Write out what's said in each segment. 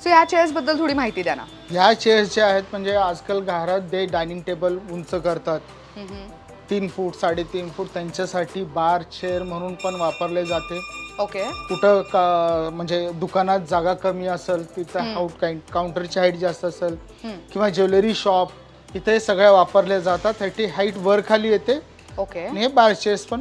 So या chairs बद्दल थोडी माहिती द्या ना. ह्या चेअर्स ज्या आहेत म्हणजे आजकाल घरात ते डायनिंग टेबल उंच करतात 3 फूट 3.5 फूट त्यांच्यासाठी बार चेअर म्हणून पण वापरले जाते. ओके. कुठं म्हणजे दुकानात जागा कमी असेल तिथं काउंटरची हाईट जास्त असेल किंवा ज्वेलरी शॉप इथे सगळ्या वापरल्या जातात. त्याची हाईट वर खाली येते. ओके. आणि हे बार चेअर्स पण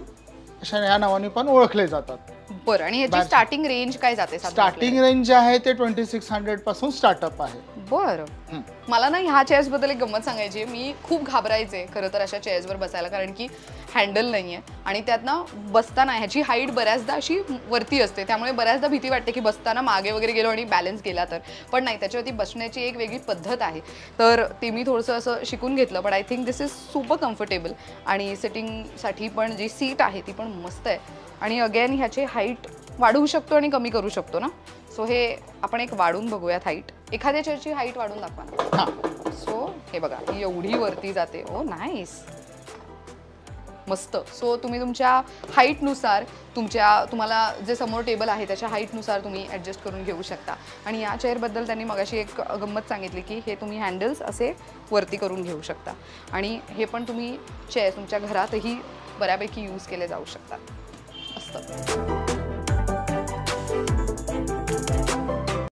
अशा ह्या नावाने पण ओळखले जातात. बरं, आणि याची स्टार्टिंग रेंज काय जाते? स्टार्टिंग रेंज जे आहे ते 2600 पासून स्टार्टअप आहे. बरं. मला ना ह्या चेअर्स बद्दल एक गंमत सांगायची. मी खूप घाबरायचे खरं तर अशा चेअर्सवर बसायला, कारण की हँडल नाहीये आणि त्यात ना बसताना ह्याची हाईट बऱ्याचदा अशी वरती असते, त्यामुळे बऱ्याचदा भीती वाटते की बसताना मागे वगैरे गेलो आणि बॅलन्स गेला तर. पण नाही, त्याच्यावरती बसण्याची एक वेगळी पद्धत आहे, तर ते मी थोडंसं असं शिकून घेतलं. पण I think this is super comfortable आणि सिटिंगसाठी पण जी सीट आहे ती पण मस्त आहे. आणि अगेन ह्याची हाईट वाढवू शकतो आणि कमी करू शकतो ना. सो हे आपण एक वाढून बघूयात हाईट. एखाद्या चेअरची हाईट वाढून दाखवा ना. सो हे बघा, ही एवढी वरती जाते. ओ नाईस, मस्त. सो तुम्ही तुमच्या हाईटनुसार तुम्हाला जे समोर टेबल आहे त्याच्या हाईटनुसार तुम्ही ॲडजस्ट करून घेऊ शकता. आणि या चेअरबद्दल त्यांनी मगाशी एक गंमत सांगितली की हे तुम्ही हँडल्स असे वरती करून घेऊ शकता आणि हे पण तुम्ही चेअर तुमच्या घरातही बऱ्यापैकी यूज केले जाऊ शकतात. मस्त.